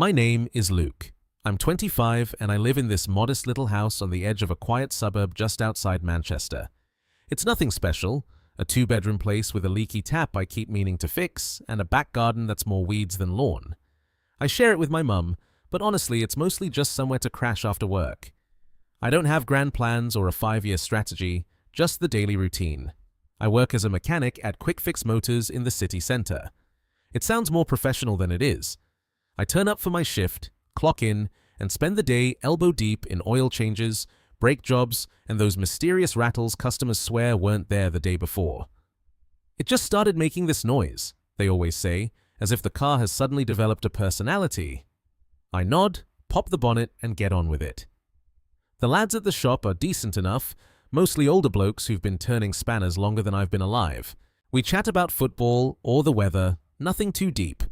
My name is Luke. I'm 25 and I live in this modest little house on the edge of a quiet suburb just outside Manchester. It's nothing special, a two-bedroom place with a leaky tap I keep meaning to fix and a back garden that's more weeds than lawn. I share it with my mum, but honestly it's mostly just somewhere to crash after work. I don't have grand plans or a 5-year strategy, just the daily routine. I work as a mechanic at Quick Fix Motors in the city centre. It sounds more professional than it is. I turn up for my shift, clock in, and spend the day elbow deep in oil changes, brake jobs, and those mysterious rattles customers swear weren't there the day before. It just started making this noise, they always say, as if the car has suddenly developed a personality. I nod, pop the bonnet, and get on with it. The lads at the shop are decent enough, mostly older blokes who've been turning spanners longer than I've been alive. We chat about football or the weather, nothing too deep.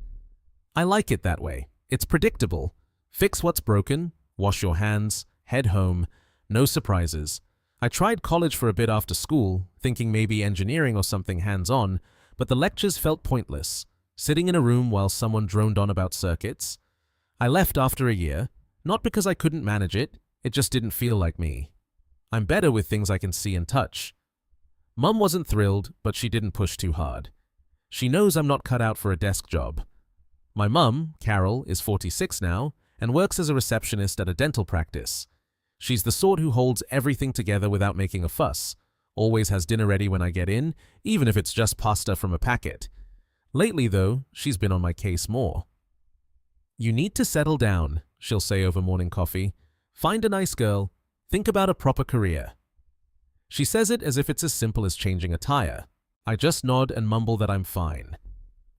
I like it that way. It's predictable. Fix what's broken, wash your hands, head home, no surprises. I tried college for a bit after school, thinking maybe engineering or something hands-on, but the lectures felt pointless. Sitting in a room while someone droned on about circuits. I left after a year, not because I couldn't manage it, it just didn't feel like me. I'm better with things I can see and touch. Mum wasn't thrilled, but she didn't push too hard. She knows I'm not cut out for a desk job. My mum, Carol, is 46 now and works as a receptionist at a dental practice. She's the sort who holds everything together without making a fuss, always has dinner ready when I get in, even if it's just pasta from a packet. Lately, though, she's been on my case more. "You need to settle down," she'll say over morning coffee. "Find a nice girl. Think about a proper career." She says it as if it's as simple as changing a tire. I just nod and mumble that I'm fine.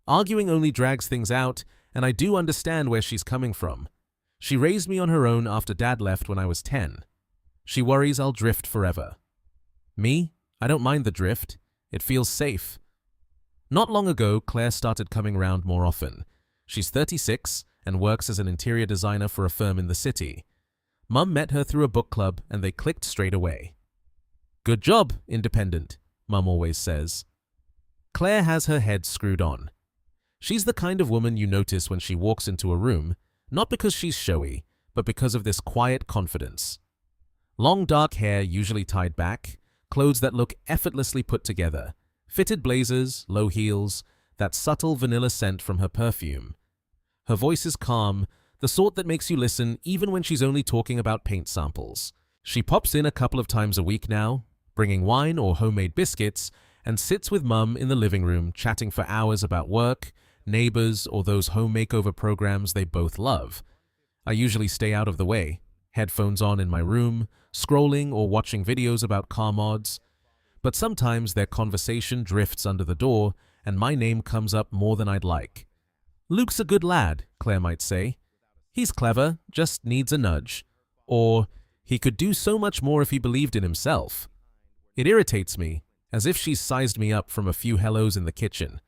Arguing only drags things out, and I do understand where she's coming from. She raised me on her own after Dad left when I was 10. She worries I'll drift forever. Me? I don't mind the drift. It feels safe. Not long ago, Claire started coming round more often. She's 36 and works as an interior designer for a firm in the city. Mum met her through a book club and they clicked straight away. "Good job, independent," Mum always says. Claire has her head screwed on. She's the kind of woman you notice when she walks into a room, not because she's showy, but because of this quiet confidence. Long dark hair usually tied back, clothes that look effortlessly put together, fitted blazers, low heels, that subtle vanilla scent from her perfume. Her voice is calm, the sort that makes you listen even when she's only talking about paint samples. She pops in a couple of times a week now, bringing wine or homemade biscuits, and sits with Mum in the living room chatting for hours about work, neighbors, or those home makeover programs they both love. I usually stay out of the way, headphones on in my room, scrolling or watching videos about car mods. But sometimes their conversation drifts under the door and my name comes up more than I'd like. "Luke's a good lad," Claire might say. "He's clever, just needs a nudge." Or, "He could do so much more if he believed in himself." It irritates me, as if she's sized me up from a few hellos in the kitchen.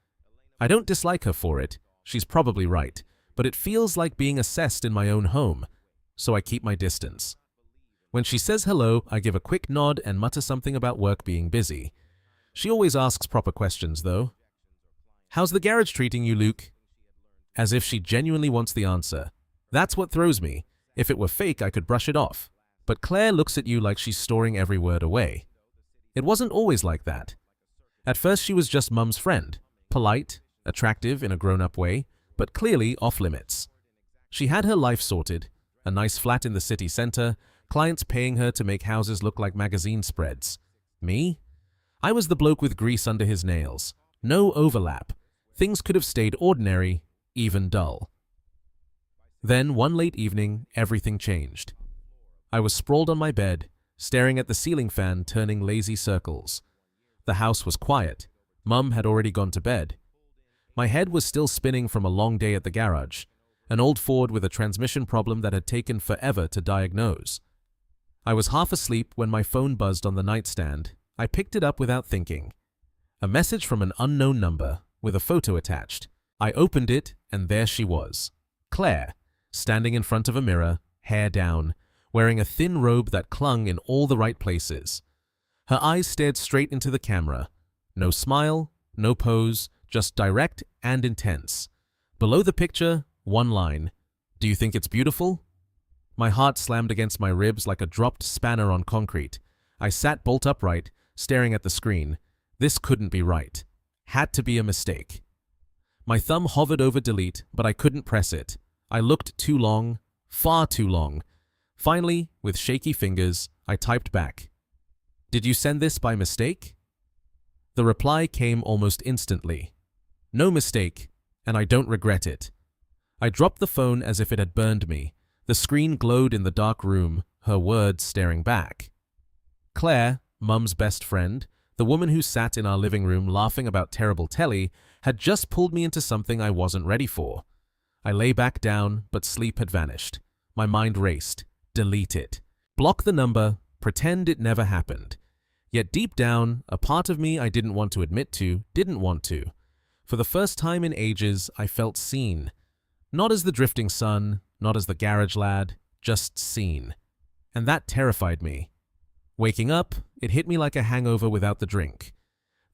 I don't dislike her for it, she's probably right, but it feels like being assessed in my own home, so I keep my distance. When she says hello, I give a quick nod and mutter something about work being busy. She always asks proper questions, though. "How's the garage treating you, Luke?" As if she genuinely wants the answer. That's what throws me. If it were fake, I could brush it off. But Claire looks at you like she's storing every word away. It wasn't always like that. At first she was just Mum's friend, polite, attractive in a grown-up way, but clearly off-limits. She had her life sorted, a nice flat in the city center, clients paying her to make houses look like magazine spreads. Me? I was the bloke with grease under his nails. No overlap. Things could have stayed ordinary, even dull. Then, one late evening, everything changed. I was sprawled on my bed, staring at the ceiling fan turning lazy circles. The house was quiet. Mum had already gone to bed. My head was still spinning from a long day at the garage, an old Ford with a transmission problem that had taken forever to diagnose. I was half asleep when my phone buzzed on the nightstand. I picked it up without thinking. A message from an unknown number, with a photo attached. I opened it, and there she was. Claire, standing in front of a mirror, hair down, wearing a thin robe that clung in all the right places. Her eyes stared straight into the camera. No smile, no pose, just direct and intense. Below the picture, one line. Do you think it's beautiful? My heart slammed against my ribs like a dropped spanner on concrete. I sat bolt upright, staring at the screen. This couldn't be right. Had to be a mistake. My thumb hovered over delete, but I couldn't press it. I looked too long, far too long. Finally, with shaky fingers, I typed back. Did you send this by mistake? The reply came almost instantly. No mistake, and I don't regret it. I dropped the phone as if it had burned me. The screen glowed in the dark room, her words staring back. Claire, Mum's best friend, the woman who sat in our living room laughing about terrible telly, had just pulled me into something I wasn't ready for. I lay back down, but sleep had vanished. My mind raced. Delete it. Block the number. Pretend it never happened. Yet deep down, a part of me I didn't want to admit to didn't want to. For the first time in ages, I felt seen. Not as the drifting sun, not as the garage lad, just seen. And that terrified me. Waking up, it hit me like a hangover without the drink.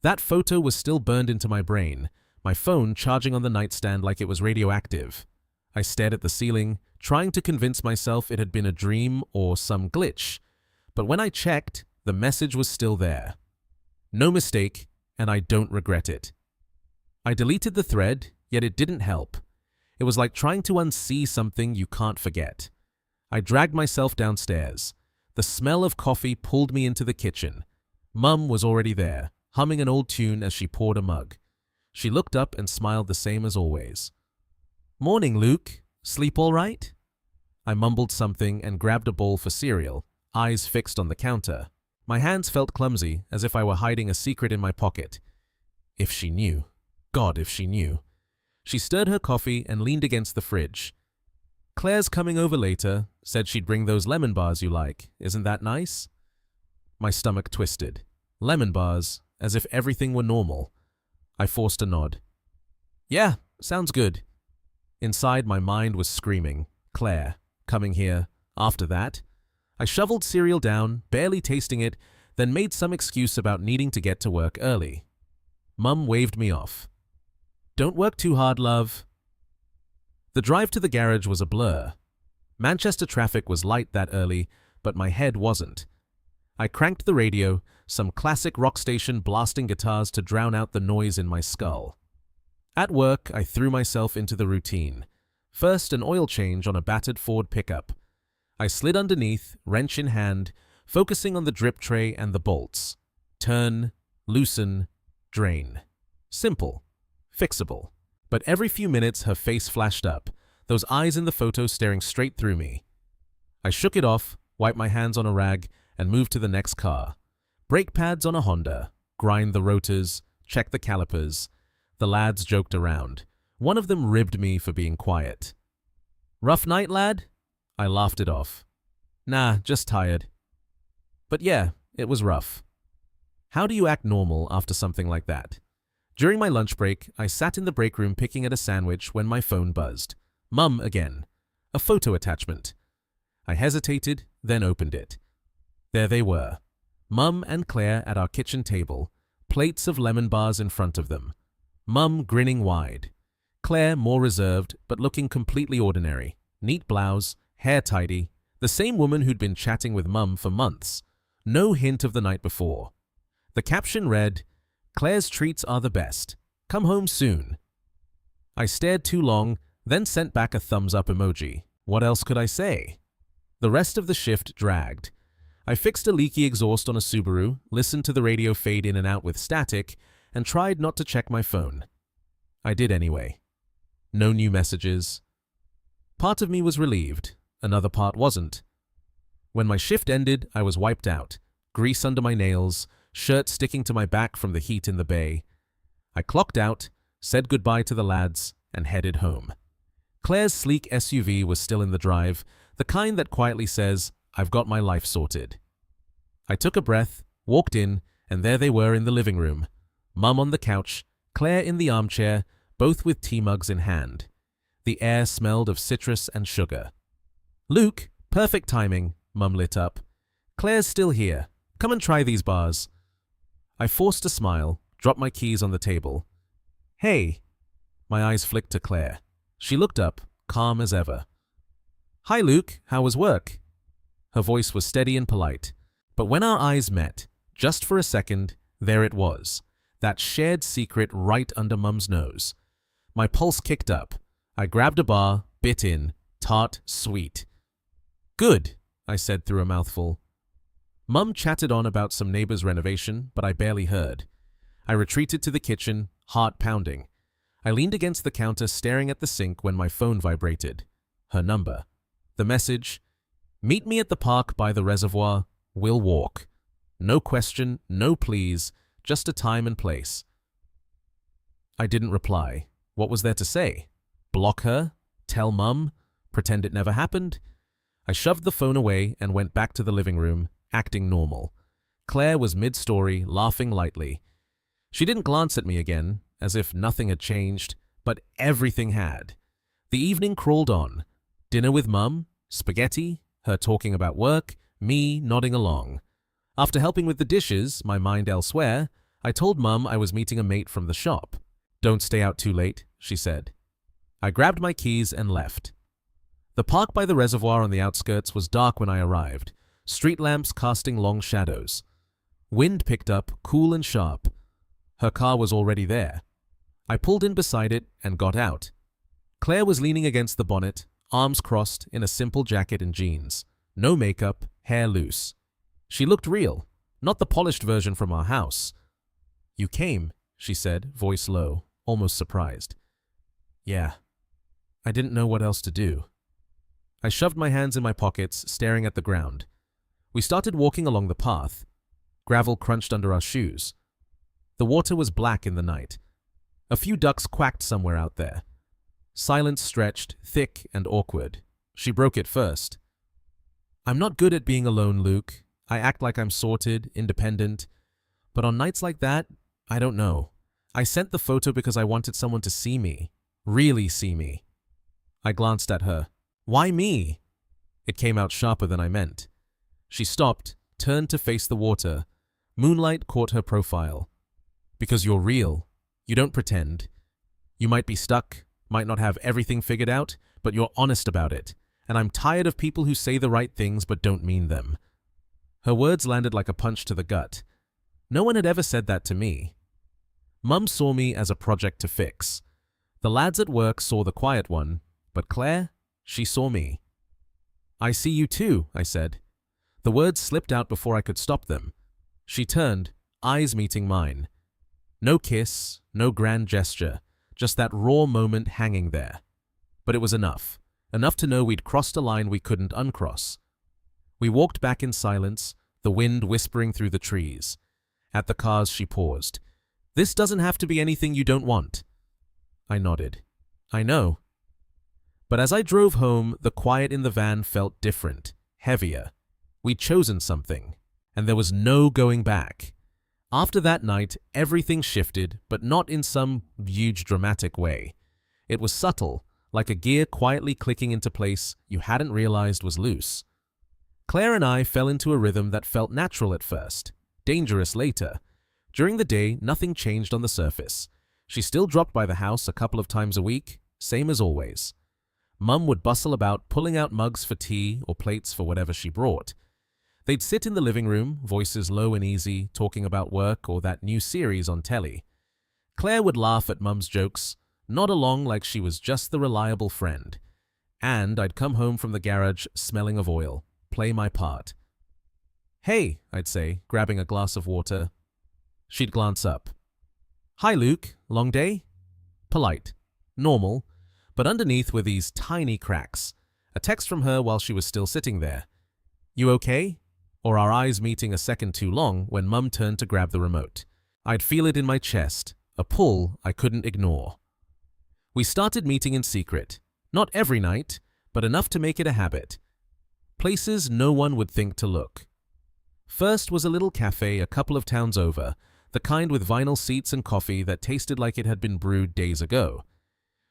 That photo was still burned into my brain, my phone charging on the nightstand like it was radioactive. I stared at the ceiling, trying to convince myself it had been a dream or some glitch. But when I checked, the message was still there. No mistake, and I don't regret it. I deleted the thread, yet it didn't help. It was like trying to unsee something you can't forget. I dragged myself downstairs. The smell of coffee pulled me into the kitchen. Mum was already there, humming an old tune as she poured a mug. She looked up and smiled the same as always. "Morning, Luke. Sleep all right?" I mumbled something and grabbed a bowl for cereal, eyes fixed on the counter. My hands felt clumsy, as if I were hiding a secret in my pocket. If she knew. God, if she knew. She stirred her coffee and leaned against the fridge. "Claire's coming over later. Said she'd bring those lemon bars you like. Isn't that nice?" My stomach twisted. Lemon bars, as if everything were normal. I forced a nod. "Yeah, sounds good." Inside, my mind was screaming. Claire, coming here. After that, I shoveled cereal down, barely tasting it, then made some excuse about needing to get to work early. Mum waved me off. "Don't work too hard, love." The drive to the garage was a blur. Manchester traffic was light that early, but my head wasn't. I cranked the radio, some classic rock station blasting guitars to drown out the noise in my skull. At work, I threw myself into the routine. First, an oil change on a battered Ford pickup. I slid underneath, wrench in hand, focusing on the drip tray and the bolts. Turn, loosen, drain. Simple. Fixable. But every few minutes her face flashed up, those eyes in the photo staring straight through me. I shook it off, wiped my hands on a rag, and moved to the next car. Brake pads on a Honda. Grind the rotors, check the calipers. The lads joked around. One of them ribbed me for being quiet. "Rough night, lad?" I laughed it off. "Nah, just tired." But yeah, it was rough. How do you act normal after something like that? During my lunch break, I sat in the break room picking at a sandwich when my phone buzzed. Mum again. A photo attachment. I hesitated, then opened it. There they were. Mum and Claire at our kitchen table, plates of lemon bars in front of them. Mum grinning wide. Claire more reserved, but looking completely ordinary. Neat blouse, hair tidy. The same woman who'd been chatting with Mum for months. No hint of the night before. The caption read, "Claire's treats are the best. Come home soon." I stared too long, then sent back a thumbs up emoji. What else could I say? The rest of the shift dragged. I fixed a leaky exhaust on a Subaru, listened to the radio fade in and out with static, and tried not to check my phone. I did anyway. No new messages. Part of me was relieved, another part wasn't. When my shift ended, I was wiped out, grease under my nails, shirt sticking to my back from the heat in the bay. I clocked out, said goodbye to the lads, and headed home. Claire's sleek SUV was still in the drive, the kind that quietly says, "I've got my life sorted." I took a breath, walked in, and there they were in the living room. Mum on the couch, Claire in the armchair, both with tea mugs in hand. The air smelled of citrus and sugar. "Luke, perfect timing," Mum lit up. "Claire's still here. Come and try these bars." I forced a smile, dropped my keys on the table. "Hey." My eyes flicked to Claire. She looked up, calm as ever. "Hi Luke, how was work?" Her voice was steady and polite. But when our eyes met, just for a second, there it was. That shared secret right under Mum's nose. My pulse kicked up. I grabbed a bar, bit in, tart, sweet. "Good," I said through a mouthful. Mum chatted on about some neighbor's renovation, but I barely heard. I retreated to the kitchen, heart pounding. I leaned against the counter staring at the sink when my phone vibrated. Her number. The message: "Meet me at the park by the reservoir. We'll walk." No question, no please, just a time and place. I didn't reply. What was there to say? Block her? Tell Mum? Pretend it never happened? I shoved the phone away and went back to the living room, acting normal. Claire was mid-story, laughing lightly. She didn't glance at me again, as if nothing had changed, but everything had. The evening crawled on. Dinner with Mum, spaghetti, her talking about work, me nodding along. After helping with the dishes, my mind elsewhere, I told Mum I was meeting a mate from the shop. "Don't stay out too late," she said. I grabbed my keys and left. The park by the reservoir on the outskirts was dark when I arrived, street lamps casting long shadows. Wind picked up, cool and sharp. Her car was already there. I pulled in beside it and got out. Claire was leaning against the bonnet, arms crossed, in a simple jacket and jeans. No makeup, hair loose. She looked real, not the polished version from our house. "You came," she said, voice low, almost surprised. "Yeah. I didn't know what else to do." I shoved my hands in my pockets, staring at the ground. We started walking along the path. Gravel crunched under our shoes. The water was black in the night. A few ducks quacked somewhere out there. Silence stretched, thick and awkward. She broke it first. "I'm not good at being alone, Luke. I act like I'm sorted, independent. But on nights like that, I don't know. I sent the photo because I wanted someone to see me. Really see me." I glanced at her. "Why me?" It came out sharper than I meant. She stopped, turned to face the water. Moonlight caught her profile. "Because you're real. You don't pretend. You might be stuck, might not have everything figured out, but you're honest about it. And I'm tired of people who say the right things but don't mean them." Her words landed like a punch to the gut. No one had ever said that to me. Mum saw me as a project to fix. The lads at work saw the quiet one, but Claire, she saw me. "I see you too," I said. The words slipped out before I could stop them. She turned, eyes meeting mine. No kiss, no grand gesture, just that raw moment hanging there. But it was enough. Enough to know we'd crossed a line we couldn't uncross. We walked back in silence, the wind whispering through the trees. At the cars she paused. "This doesn't have to be anything you don't want." I nodded. "I know." But as I drove home, the quiet in the van felt different, heavier. We'd chosen something, and there was no going back. After that night, everything shifted, but not in some huge dramatic way. It was subtle, like a gear quietly clicking into place you hadn't realized was loose. Claire and I fell into a rhythm that felt natural at first, dangerous later. During the day, nothing changed on the surface. She still dropped by the house a couple of times a week, same as always. Mum would bustle about pulling out mugs for tea or plates for whatever she brought. They'd sit in the living room, voices low and easy, talking about work or that new series on telly. Claire would laugh at Mum's jokes, nod along like she was just the reliable friend. And I'd come home from the garage smelling of oil, play my part. "Hey," I'd say, grabbing a glass of water. She'd glance up. "Hi, Luke. Long day?" Polite. Normal. But underneath were these tiny cracks. A text from her while she was still sitting there. "You okay?" Or our eyes meeting a second too long when Mum turned to grab the remote. I'd feel it in my chest, a pull I couldn't ignore. We started meeting in secret. Not every night, but enough to make it a habit. Places no one would think to look. First was a little cafe a couple of towns over, the kind with vinyl seats and coffee that tasted like it had been brewed days ago.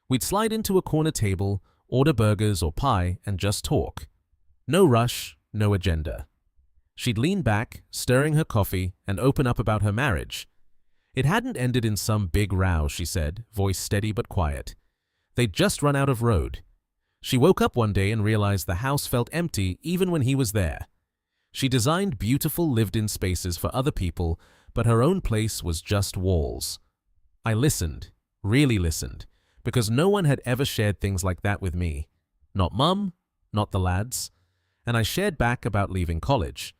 We'd slide into a corner table, order burgers or pie, and just talk. No rush, no agenda. She'd lean back, stirring her coffee, and open up about her marriage. It hadn't ended in some big row, she said, voice steady but quiet. They'd just run out of road. She woke up one day and realized the house felt empty even when he was there. She designed beautiful lived-in spaces for other people, but her own place was just walls. I listened, really listened, because no one had ever shared things like that with me. Not Mum, not the lads, and I shared back about leaving college.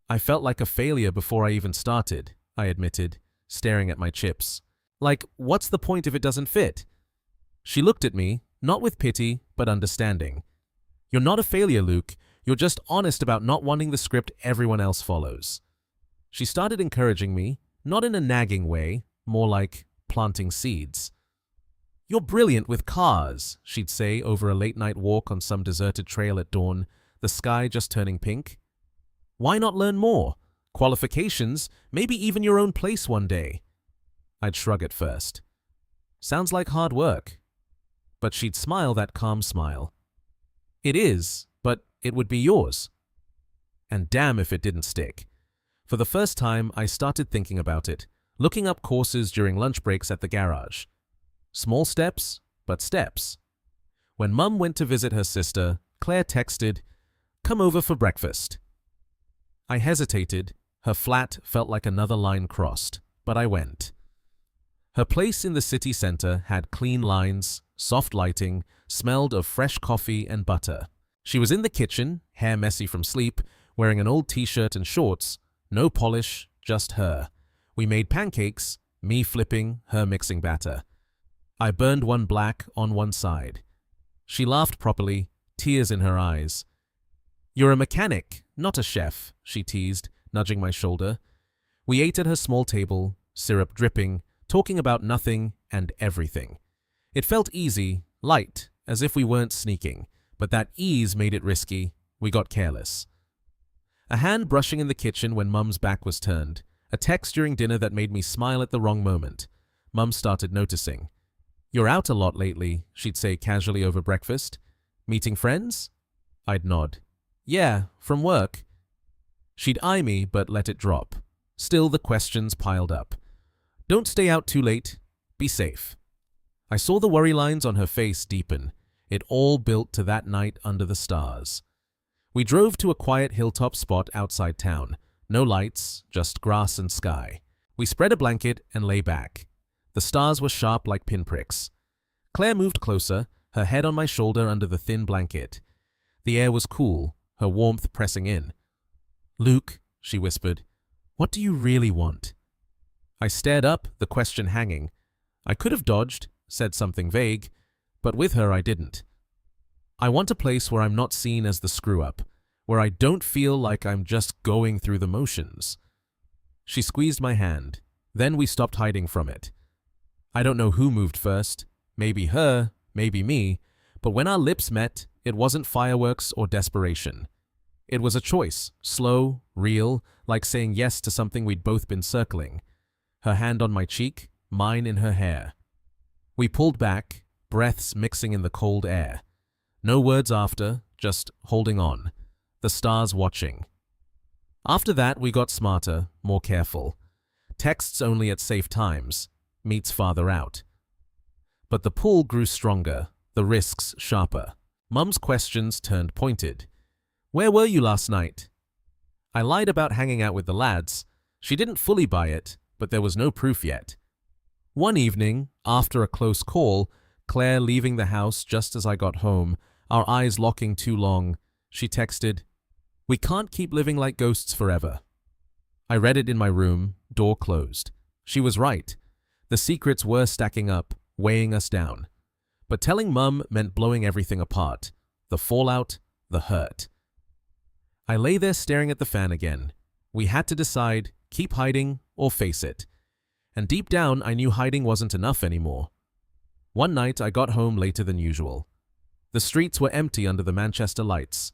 I felt like a failure before I even started, I admitted, staring at my chips. Like, what's the point if it doesn't fit? She looked at me, not with pity, but understanding. You're not a failure, Luke. You're just honest about not wanting the script everyone else follows. She started encouraging me, not in a nagging way, more like planting seeds. You're brilliant with cars, she'd say over a late-night walk on some deserted trail at dawn, the sky just turning pink. Why not learn more? Qualifications, maybe even your own place one day. I'd shrug at first. Sounds like hard work. But she'd smile that calm smile. It is, but it would be yours. And damn if it didn't stick. For the first time, I started thinking about it, looking up courses during lunch breaks at the garage. Small steps, but steps. When Mum went to visit her sister, Claire texted, "Come over for breakfast." I hesitated. Her flat felt like another line crossed, but I went. Her place in the city center had clean lines, soft lighting, smelled of fresh coffee and butter. She was in the kitchen, hair messy from sleep, wearing an old t-shirt and shorts, no polish, just her. We made pancakes, me flipping, her mixing batter. I burned one black on one side. She laughed properly, tears in her eyes. "You're a mechanic, not a chef," she teased, nudging my shoulder. We ate at her small table, syrup dripping, talking about nothing and everything. It felt easy, light, as if we weren't sneaking, but that ease made it risky. We got careless. A hand brushing in the kitchen when Mum's back was turned. A text during dinner that made me smile at the wrong moment. Mum started noticing. "You're out a lot lately," she'd say casually over breakfast. "Meeting friends?" I'd nod. "Yeah, from work." She'd eye me but let it drop. Still the questions piled up. "Don't stay out too late. Be safe." I saw the worry lines on her face deepen. It all built to that night under the stars. We drove to a quiet hilltop spot outside town. No lights, just grass and sky. We spread a blanket and lay back. The stars were sharp like pinpricks. Claire moved closer, her head on my shoulder under the thin blanket. The air was cool, her warmth pressing in. "Luke," she whispered, "what do you really want?" I stared up, the question hanging. I could have dodged, said something vague, but with her I didn't. "I want a place where I'm not seen as the screw-up, where I don't feel like I'm just going through the motions." She squeezed my hand. Then we stopped hiding from it. I don't know who moved first, maybe her, maybe me, but when our lips met, it wasn't fireworks or desperation. It was a choice, slow, real, like saying yes to something we'd both been circling. Her hand on my cheek, mine in her hair. We pulled back, breaths mixing in the cold air. No words after, just holding on. The stars watching. After that, we got smarter, more careful. Texts only at safe times. Meets farther out. But the pull grew stronger, the risks sharper. Mum's questions turned pointed. "Where were you last night?" I lied about hanging out with the lads. She didn't fully buy it, but there was no proof yet. One evening, after a close call, Claire leaving the house just as I got home, our eyes locking too long, she texted, "We can't keep living like ghosts forever." I read it in my room, door closed. She was right. The secrets were stacking up, weighing us down. But telling Mum meant blowing everything apart. The fallout, the hurt. I lay there staring at the fan again. We had to decide, keep hiding or face it. And deep down, I knew hiding wasn't enough anymore. One night, I got home later than usual. The streets were empty under the Manchester lights.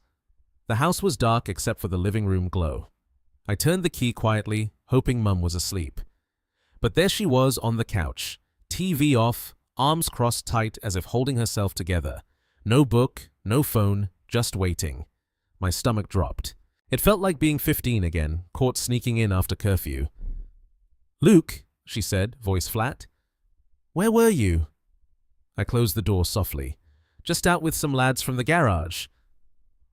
The house was dark except for the living room glow. I turned the key quietly, hoping Mum was asleep. But there she was on the couch, TV off, arms crossed tight as if holding herself together. No book, no phone, just waiting. My stomach dropped. It felt like being 15 again, caught sneaking in after curfew. "Luke," she said, voice flat. "Where were you?" I closed the door softly. Just out with some lads from the garage.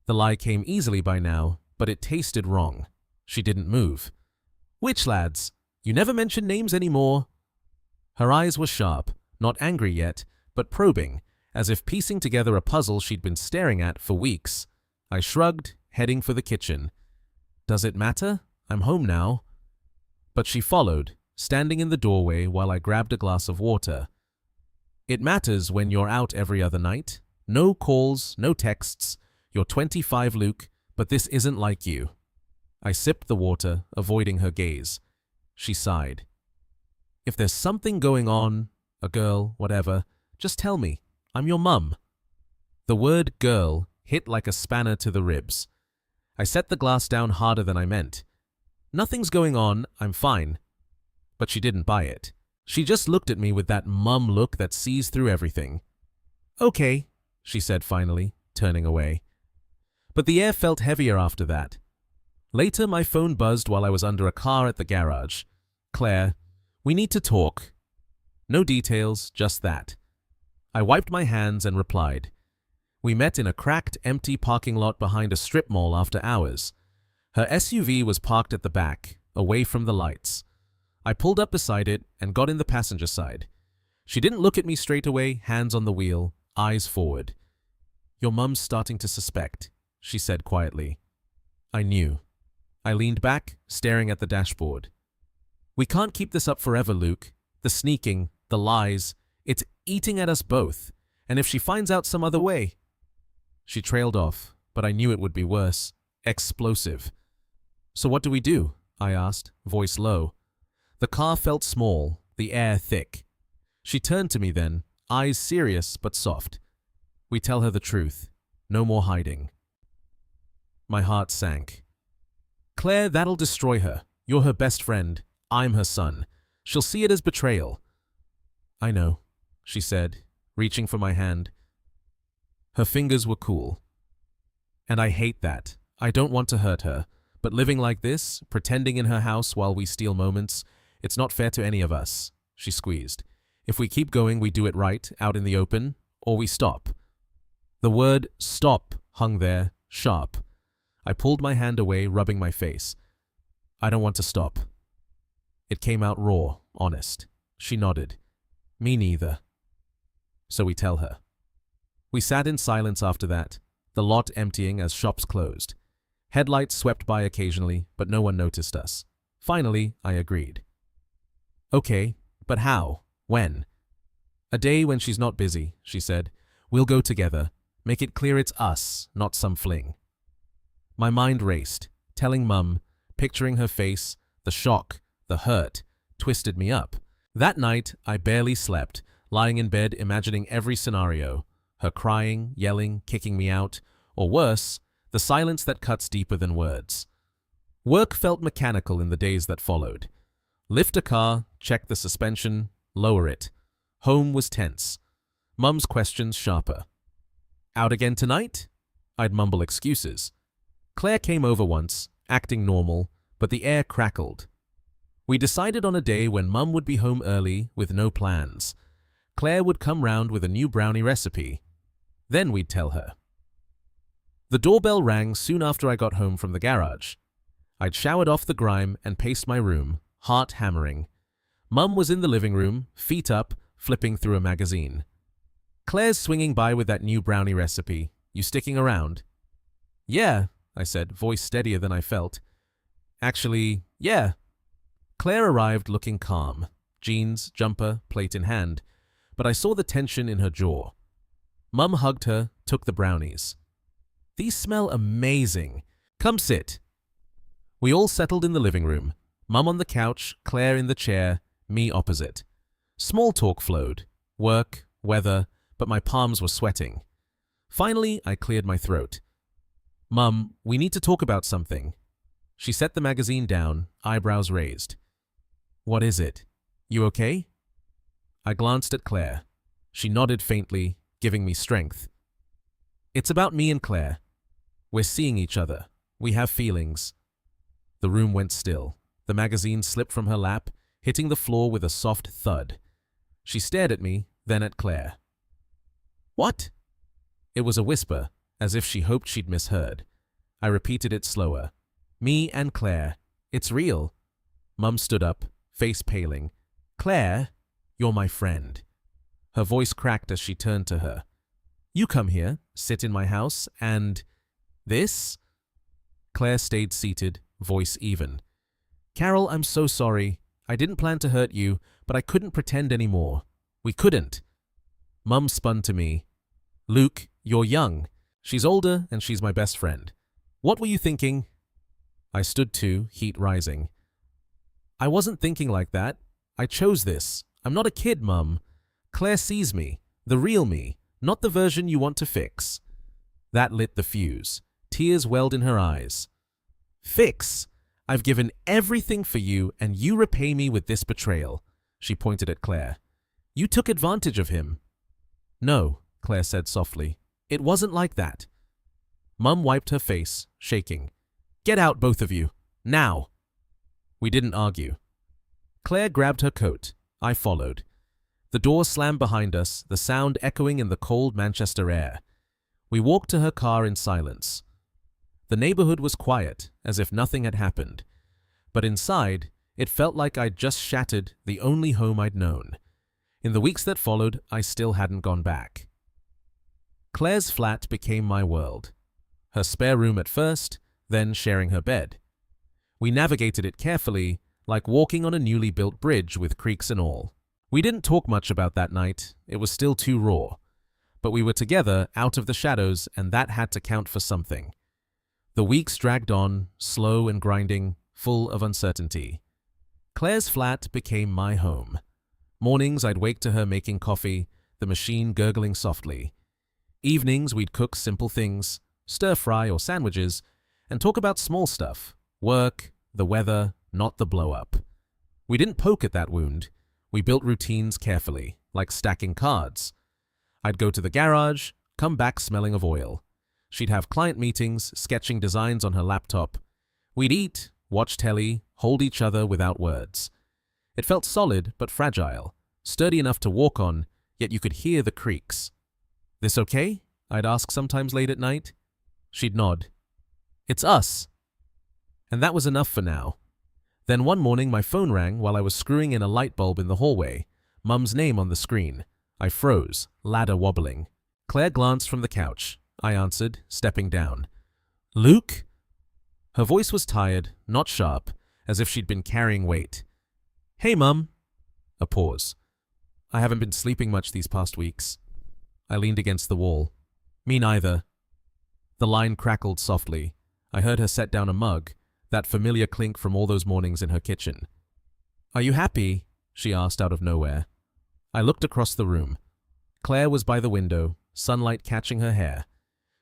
The lie came easily by now, but it tasted wrong. She didn't move. Which lads? You never mention names anymore. Her eyes were sharp, not angry yet, but probing, as if piecing together a puzzle she'd been staring at for weeks. I shrugged, heading for the kitchen. Does it matter? I'm home now. But she followed, standing in the doorway while I grabbed a glass of water. It matters when you're out every other night. No calls, no texts. You're 25, Luke, but this isn't like you. I sipped the water, avoiding her gaze. She sighed. If there's something going on, a girl, whatever, just tell me. I'm your mum. The word girl hit like a spanner to the ribs. I set the glass down harder than I meant. Nothing's going on, I'm fine. But she didn't buy it. She just looked at me with that mum look that sees through everything. Okay, she said finally, turning away. But the air felt heavier after that. Later, my phone buzzed while I was under a car at the garage. Claire, we need to talk. No details, just that. I wiped my hands and replied. We met in a cracked, empty parking lot behind a strip mall after hours. Her SUV was parked at the back, away from the lights. I pulled up beside it and got in the passenger side. She didn't look at me straight away, hands on the wheel, eyes forward. Your mum's starting to suspect, she said quietly. I knew. I leaned back, staring at the dashboard. We can't keep this up forever, Luke. The sneaking, the lies, it's eating at us both. And if she finds out some other way... She trailed off, but I knew it would be worse. Explosive. So what do we do? I asked, voice low. The car felt small, the air thick. She turned to me then, eyes serious but soft. We tell her the truth. No more hiding. My heart sank. Claire, that'll destroy her. You're her best friend. I'm her son. She'll see it as betrayal. I know, she said, reaching for my hand. Her fingers were cool. And I hate that. I don't want to hurt her. But living like this, pretending in her house while we steal moments, it's not fair to any of us, she squeezed. If we keep going, we do it right, out in the open, or we stop. The word stop hung there, sharp. I pulled my hand away, rubbing my face. I don't want to stop. It came out raw, honest. She nodded. Me neither. So we tell her. We sat in silence after that, the lot emptying as shops closed. Headlights swept by occasionally, but no one noticed us. Finally, I agreed. Okay, but how? When? A day when she's not busy, she said. We'll go together. Make it clear it's us, not some fling. My mind raced, telling Mum, picturing her face, the shock, the hurt, twisted me up. That night, I barely slept, lying in bed imagining every scenario. Her crying, yelling, kicking me out, or worse, the silence that cuts deeper than words. Work felt mechanical in the days that followed. Lift a car, check the suspension, lower it. Home was tense. Mum's questions sharper. Out again tonight? I'd mumble excuses. Claire came over once, acting normal, but the air crackled. We decided on a day when Mum would be home early with no plans. Claire would come round with a new brownie recipe. Then we'd tell her. The doorbell rang soon after I got home from the garage. I'd showered off the grime and paced my room, heart hammering. Mum was in the living room, feet up, flipping through a magazine. Claire's swinging by with that new brownie recipe. You sticking around? Yeah, I said, voice steadier than I felt. Actually, yeah. Claire arrived looking calm, jeans, jumper, plate in hand, but I saw the tension in her jaw. Mum hugged her, took the brownies. These smell amazing. Come sit. We all settled in the living room. Mum on the couch, Claire in the chair, me opposite. Small talk flowed. Work, weather, but my palms were sweating. Finally, I cleared my throat. Mum, we need to talk about something. She set the magazine down, eyebrows raised. What is it? You okay? I glanced at Claire. She nodded faintly, giving me strength. It's about me and Claire. We're seeing each other. We have feelings. The room went still. The magazine slipped from her lap, hitting the floor with a soft thud. She stared at me, then at Claire. What? It was a whisper, as if she hoped she'd misheard. I repeated it slower. Me and Claire. It's real. Mum stood up, face paling. Claire, you're my friend. Her voice cracked as she turned to her. You come here, sit in my house, and… this? Claire stayed seated, voice even. Carol, I'm so sorry. I didn't plan to hurt you, but I couldn't pretend anymore. We couldn't. Mum spun to me. Luke, you're young. She's older, and she's my best friend. What were you thinking? I stood too, heat rising. I wasn't thinking like that. I chose this. I'm not a kid, Mum. Claire sees me, the real me, not the version you want to fix. That lit the fuse. Tears welled in her eyes. Fix? I've given everything for you, and you repay me with this betrayal. She pointed at Claire. You took advantage of him. No, Claire said softly. It wasn't like that. Mum wiped her face, shaking. Get out, both of you. Now. We didn't argue. Claire grabbed her coat. I followed. The door slammed behind us, the sound echoing in the cold Manchester air. We walked to her car in silence. The neighborhood was quiet, as if nothing had happened. But inside, it felt like I'd just shattered the only home I'd known. In the weeks that followed, I still hadn't gone back. Claire's flat became my world. Her spare room at first, then sharing her bed. We navigated it carefully, like walking on a newly built bridge with creaks and all. We didn't talk much about that night, it was still too raw. But we were together, out of the shadows, and that had to count for something. The weeks dragged on, slow and grinding, full of uncertainty. Claire's flat became my home. Mornings I'd wake to her making coffee, the machine gurgling softly. Evenings we'd cook simple things, stir-fry or sandwiches, and talk about small stuff, work, the weather, not the blow-up. We didn't poke at that wound. We built routines carefully, like stacking cards. I'd go to the garage, come back smelling of oil. She'd have client meetings, sketching designs on her laptop. We'd eat, watch telly, hold each other without words. It felt solid but fragile, sturdy enough to walk on, yet you could hear the creaks. This okay? I'd ask sometimes late at night. She'd nod. It's us. And that was enough for now. Then one morning my phone rang while I was screwing in a light bulb in the hallway. Mum's name on the screen. I froze, ladder wobbling. Claire glanced from the couch. I answered, stepping down. Luke? Her voice was tired, not sharp, as if she'd been carrying weight. Hey, Mum. A pause. I haven't been sleeping much these past weeks. I leaned against the wall. Me neither. The line crackled softly. I heard her set down a mug, that familiar clink from all those mornings in her kitchen. Are you happy? She asked out of nowhere. I looked across the room. Claire was by the window, sunlight catching her hair.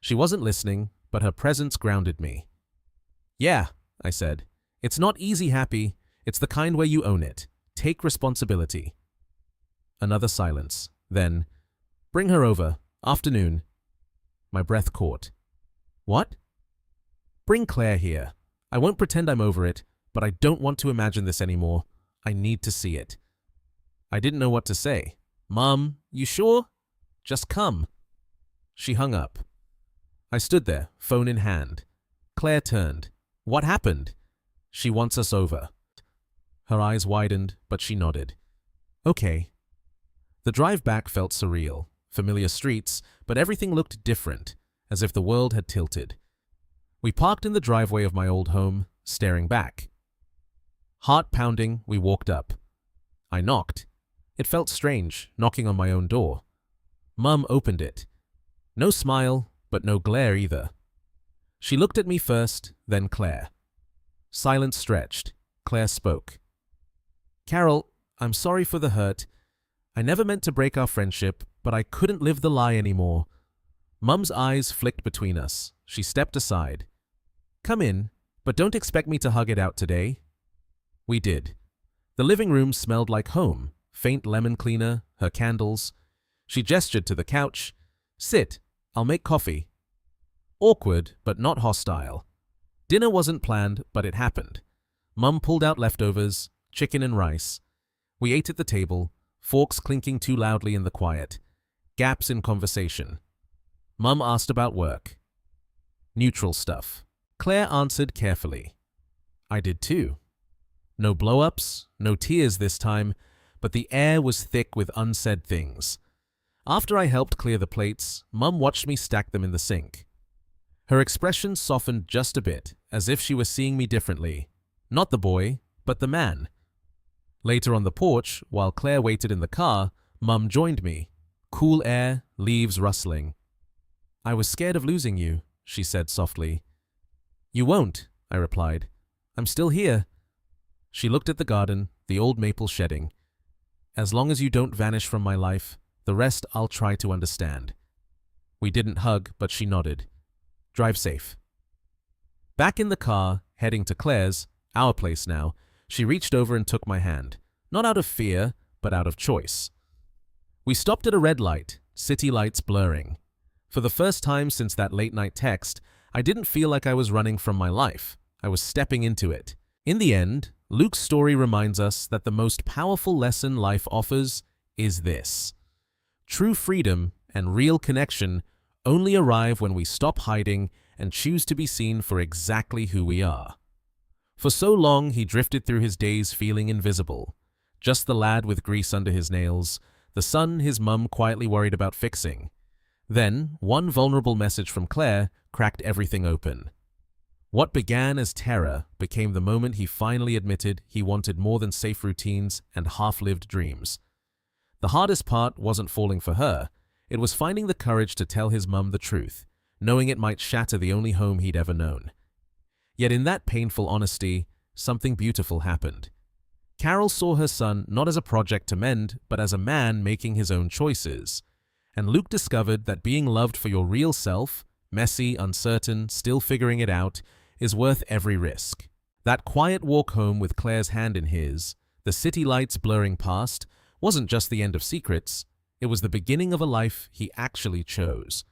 She wasn't listening, but her presence grounded me. Yeah, I said. It's not easy happy. It's the kind where you own it. Take responsibility. Another silence. Then, bring her over. Afternoon. My breath caught. What? Bring Claire here. I won't pretend I'm over it, but I don't want to imagine this anymore. I need to see it. I didn't know what to say. Mom, you sure? Just come. She hung up. I stood there, phone in hand. Claire turned. What happened? She wants us over. Her eyes widened, but she nodded. Okay. The drive back felt surreal. Familiar streets, but everything looked different, as if the world had tilted. We parked in the driveway of my old home, staring back. Heart pounding, we walked up. I knocked. It felt strange, knocking on my own door. Mum opened it. No smile, but no glare either. She looked at me first, then Claire. Silence stretched. Claire spoke. Carol, I'm sorry for the hurt. I never meant to break our friendship, but I couldn't live the lie anymore. Mum's eyes flicked between us. She stepped aside. Come in, but don't expect me to hug it out today. We did. The living room smelled like home, faint lemon cleaner, her candles. She gestured to the couch. Sit, I'll make coffee. Awkward, but not hostile. Dinner wasn't planned, but it happened. Mum pulled out leftovers, chicken and rice. We ate at the table, forks clinking too loudly in the quiet. Gaps in conversation. Mum asked about work. Neutral stuff. Claire answered carefully. I did too. No blow-ups, no tears this time, but the air was thick with unsaid things. After I helped clear the plates, Mum watched me stack them in the sink. Her expression softened just a bit, as if she were seeing me differently. Not the boy, but the man. Later on the porch, while Claire waited in the car, Mum joined me. Cool air, leaves rustling. I was scared of losing you, she said softly. You won't, I replied. I'm still here. She looked at the garden, the old maple shedding. As long as you don't vanish from my life, the rest I'll try to understand. We didn't hug, but she nodded. Drive safe. Back in the car, heading to Claire's, our place now, she reached over and took my hand. Not out of fear, but out of choice. We stopped at a red light, city lights blurring. For the first time since that late-night text, I didn't feel like I was running from my life. I was stepping into it. In the end, Luke's story reminds us that the most powerful lesson life offers is this. True freedom and real connection only arrive when we stop hiding and choose to be seen for exactly who we are. For so long, he drifted through his days feeling invisible. Just the lad with grease under his nails, the son his mum quietly worried about fixing. Then, one vulnerable message from Claire cracked everything open. What began as terror became the moment he finally admitted he wanted more than safe routines and half-lived dreams. The hardest part wasn't falling for her. It was finding the courage to tell his mum the truth, knowing it might shatter the only home he'd ever known. Yet in that painful honesty, something beautiful happened. Carol saw her son not as a project to mend, but as a man making his own choices. And Luke discovered that being loved for your real self, messy, uncertain, still figuring it out, is worth every risk. That quiet walk home with Claire's hand in his, the city lights blurring past, wasn't just the end of secrets, it was the beginning of a life he actually chose.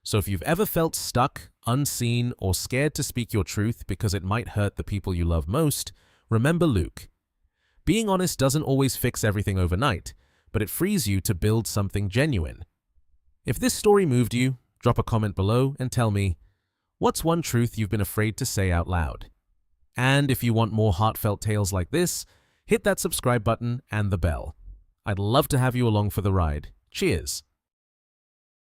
So if you've ever felt stuck, unseen, or scared to speak your truth because it might hurt the people you love most, remember Luke. Being honest doesn't always fix everything overnight, but it frees you to build something genuine. If this story moved you, drop a comment below and tell me, what's one truth you've been afraid to say out loud? And if you want more heartfelt tales like this, hit that subscribe button and the bell. I'd love to have you along for the ride. Cheers!